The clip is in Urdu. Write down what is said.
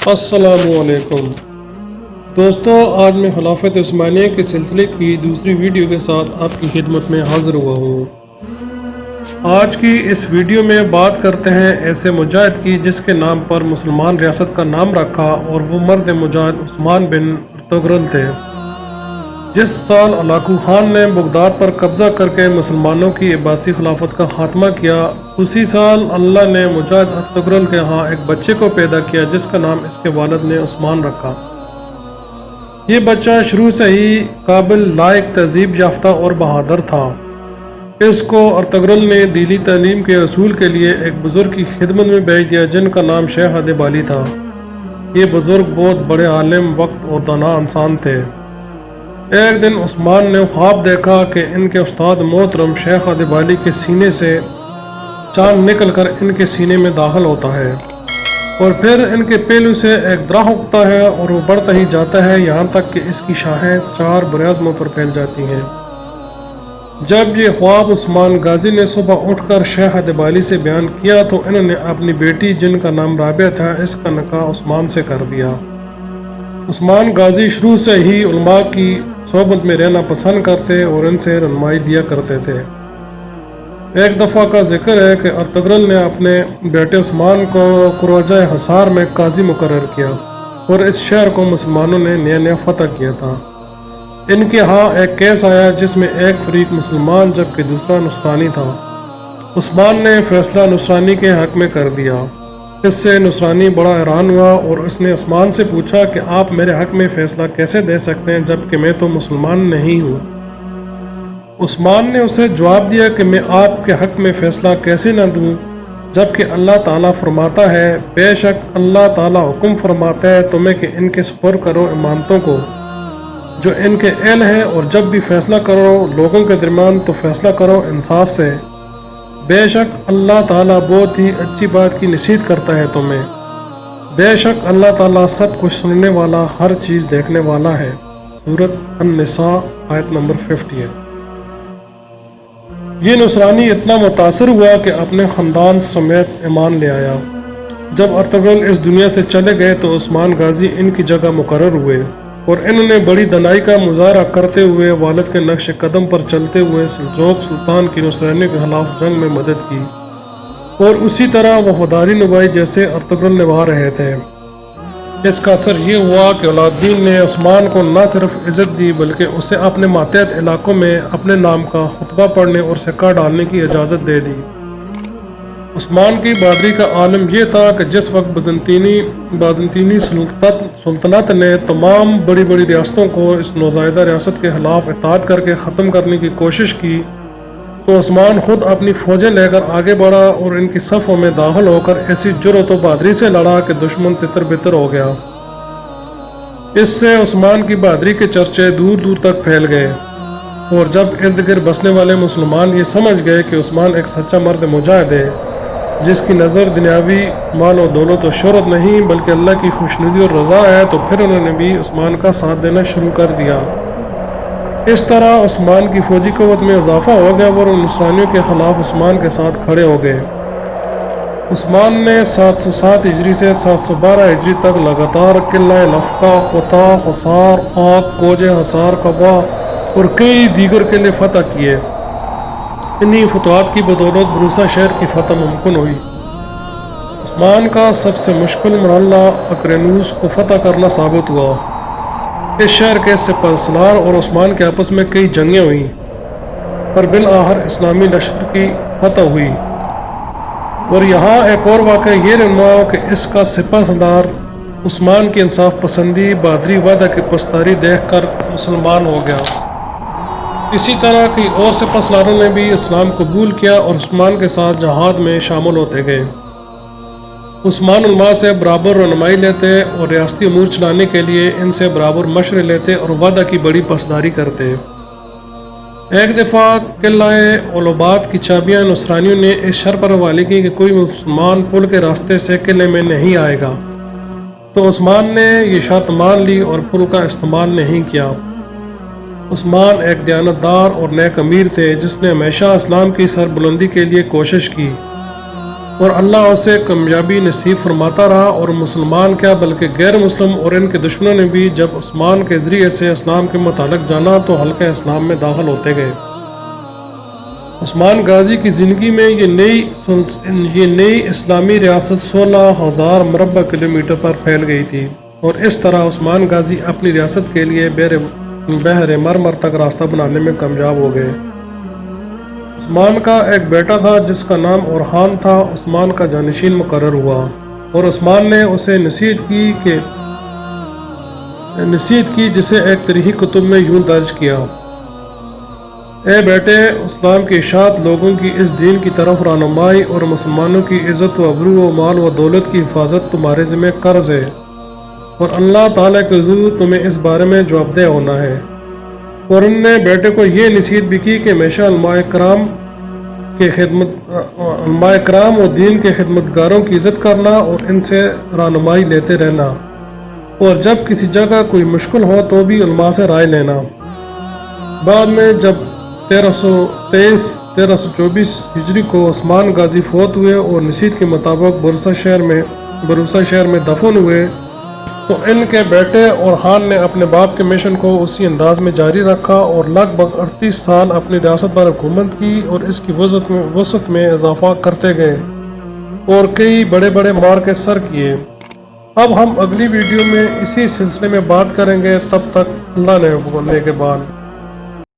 السلام علیکم دوستو، آج میں خلافت عثمانیہ کے سلسلے کی دوسری ویڈیو کے ساتھ آپ کی خدمت میں حاضر ہوا ہوں۔ آج کی اس ویڈیو میں بات کرتے ہیں ایسے مجاہد کی جس کے نام پر مسلمان ریاست کا نام رکھا، اور وہ مرد مجاہد عثمان بن ارطغرل تھے۔ جس سال ہلاکو خان نے بغداد پر قبضہ کر کے مسلمانوں کی عباسی خلافت کا خاتمہ کیا، اسی سال اللہ نے مجاہد ارطغرل کے ہاں ایک بچے کو پیدا کیا جس کا نام اس کے والد نے عثمان رکھا۔ یہ بچہ شروع سے ہی قابل، لائق، تہذیب یافتہ اور بہادر تھا۔ اس کو ارطغرل نے دینی تعلیم کے حصول کے لیے ایک بزرگ کی خدمت میں بھیج دیا جن کا نام شیخ ادیبالی تھا۔ یہ بزرگ بہت بڑے عالم، وقت اور دانا انسان تھے۔ ایک دن عثمان نے خواب دیکھا کہ ان کے استاد محترم شیخ ادیبالی کے سینے سے چاند نکل کر ان کے سینے میں داخل ہوتا ہے، اور پھر ان کے پہلو سے ایک درخت اگتا ہے اور وہ بڑھتا ہی جاتا ہے یہاں تک کہ اس کی شاخیں 4 براعظموں پر پھیل جاتی ہیں۔ جب یہ خواب عثمان غازی نے صبح اٹھ کر شیخ ادیبالی سے بیان کیا تو انہوں نے اپنی بیٹی جن کا نام رابعہ تھا اس کا نکاح عثمان سے کر دیا۔ عثمان غازی شروع سے ہی علماء کی صحبت میں رہنا پسند کرتے اور ان سے رہنمائی لیا کرتے تھے۔ ایک دفعہ کا ذکر ہے کہ ارطغرل نے اپنے بیٹے عثمان کو کروجہ حصار میں قاضی مقرر کیا، اور اس شہر کو مسلمانوں نے نیا فتح کیا تھا۔ ان کے ہاں ایک کیس آیا جس میں ایک فریق مسلمان جبکہ دوسرا نصرانی تھا۔ عثمان نے فیصلہ نصرانی کے حق میں کر دیا۔ اس سے نصرانی بڑا حیران ہوا اور اس نے عثمان سے پوچھا کہ آپ میرے حق میں فیصلہ کیسے دے سکتے ہیں جبکہ میں تو مسلمان نہیں ہوں؟ عثمان نے اسے جواب دیا کہ میں آپ کے حق میں فیصلہ کیسے نہ دوں جبکہ اللہ تعالیٰ فرماتا ہے، بے شک اللہ تعالیٰ حکم فرماتا ہے تمہیں کہ ان کے سپرد کرو امانتوں کو جو ان کے اہل ہیں، اور جب بھی فیصلہ کرو لوگوں کے درمیان تو فیصلہ کرو انصاف سے، بے شک اللہ تعالیٰ بہت ہی اچھی بات کی نصیحت کرتا ہے تمہیں، بے شک اللہ تعالیٰ سب کچھ سننے والا، ہر چیز دیکھنے والا ہے۔ سورۃ النساء آیت نمبر 50 ہے۔ یہ نصرانی اتنا متاثر ہوا کہ اپنے خاندان سمیت ایمان لے آیا۔ جب ارطغرل اس دنیا سے چلے گئے تو عثمان غازی ان کی جگہ مقرر ہوئے، اور انہوں نے بڑی دانائی کا مظاہرہ کرتے ہوئے والد کے نقش قدم پر چلتے ہوئے سلجوق سلطان کی نصرانیوں کے خلاف جنگ میں مدد کی، اور اسی طرح وفاداری نبھائی جیسے ارطغرل نبھا رہے تھے۔ اس کا اثر یہ ہوا کہ اولاد الدین نے عثمان کو نہ صرف عزت دی بلکہ اسے اپنے ماتحت علاقوں میں اپنے نام کا خطبہ پڑھنے اور سکہ ڈالنے کی اجازت دے دی۔ عثمان کی بہادری کا عالم یہ تھا کہ جس وقت بازنطینی سلطنت نے تمام بڑی بڑی ریاستوں کو اس نوزائیدہ ریاست کے خلاف اتحاد کر کے ختم کرنے کی کوشش کی تو عثمان خود اپنی فوجیں لے کر آگے بڑھا اور ان کی صفوں میں داخل ہو کر ایسی جرأت و بہادری سے لڑا کہ دشمن تتر بتر ہو گیا۔ اس سے عثمان کی بہادری کے چرچے دور دور تک پھیل گئے، اور جب ارد گرد بسنے والے مسلمان یہ سمجھ گئے کہ عثمان ایک سچا مرد مجاہد ہے جس کی نظر دنیاوی مال و دولت و شہرت نہیں بلکہ اللہ کی خوشنودی اور رضا ہے، تو پھر انہوں نے بھی عثمان کا ساتھ دینا شروع کر دیا۔ اس طرح عثمان کی فوجی قوت میں اضافہ ہو گیا اور نصرانیوں کے خلاف عثمان کے ساتھ کھڑے ہو گئے۔ عثمان نے 707 ہجری سے 712 ہجری تک لگاتار قلعہ لفقہ، قطع، حصار، آگ، کوجہ حصار، قبا اور کئی دیگر قلعے فتح کیے۔ انہی فتوحات کی بدولت بروسا شہر کی فتح ممکن ہوئی۔ عثمان کا سب سے مشکل مرحلہ اقرینوس کو فتح کرنا ثابت ہوا۔ اس شہر کے سپہ سالار اور عثمان کے آپس میں کئی جنگیں ہوئیں، پر بالآخر اسلامی لشکر کی فتح ہوئی۔ اور یہاں ایک اور واقعہ یہ رہنما ہو کہ اس کا سپہ سالار عثمان کی انصاف پسندی، بہادری، وعدہ کی پاسداری دیکھ کر مسلمان ہو گیا۔ اسی طرح کئی اور سپہ سالاروں نے بھی اسلام قبول کیا اور عثمان کے ساتھ جہاد میں شامل ہوتے گئے۔ عثمان علماء سے برابر رہنمائی لیتے اور ریاستی امور چلانے کے لیے ان سے برابر مشورے لیتے اور وعدہ کی بڑی پاسداری کرتے۔ ایک دفعہ قلعہ اولوبات کی چابیاں نصرانیوں نے اس شرط پر حوالے کی کہ کوئی مسلمان پل کے راستے سے قلعے میں نہیں آئے گا، تو عثمان نے یہ شرط مان لی اور پل کا استعمال نہیں کیا۔ عثمان ایک دیانتدار اور نیک امیر تھے جس نے ہمیشہ اسلام کی سربلندی کے لیے کوشش کی۔ اور اللہ اسے کامیابی نصیب فرماتا رہا، اور مسلمان کیا بلکہ غیر مسلم اور ان کے دشمنوں نے بھی جب عثمان کے ذریعے سے اسلام کے متعلق جانا تو حلقہ اسلام میں داخل ہوتے گئے۔ عثمان غازی کی زندگی میں یہ نئی اسلامی ریاست 16,000 مربع کلومیٹر پر پھیل گئی تھی، اور اس طرح عثمان غازی اپنی ریاست کے لیے بحر مرمر تک راستہ بنانے میں کامیاب ہو گئے۔ عثمان کا ایک بیٹا تھا جس کا نام اورحان تھا، عثمان کا جانشین مقرر ہوا، اور عثمان نے اسے نصیحت کی جسے ایک تاریخی کتب میں یوں درج کیا: اے بیٹے، اسلام کی اشاعت، لوگوں کی اس دین کی طرف رہنمائی اور مسلمانوں کی عزت و ابرو و مال و دولت کی حفاظت تمہارے ذمہ قرض ہے، اور اللہ تعالیٰ کے حضور تمہیں اس بارے میں جوابدہ ہونا ہے۔ اور ان نے بیٹے کو یہ نصیحت بھی کی کہ ہمیشہ علماء کرام و دین کے خدمتگاروں کی عزت کرنا اور ان سے رہنمائی لیتے رہنا، اور جب کسی جگہ کوئی مشکل ہو تو بھی علماء سے رائے لینا۔ بعد میں جب 1324 ہجری کو عثمان غازی فوت ہوئے اور نصیحت کے مطابق بروسا شہر میں دفن ہوئے، تو ان کے بیٹے اورحان نے اپنے باپ کے مشن کو اسی انداز میں جاری رکھا اور لگ بھگ 38 سال اپنی ریاست پر حکومت کی اور اس کی وسعت میں اضافہ کرتے گئے اور کئی بڑے بڑے معرکے سر کیے۔ اب ہم اگلی ویڈیو میں اسی سلسلے میں بات کریں گے، تب تک اللہ نے کے بعد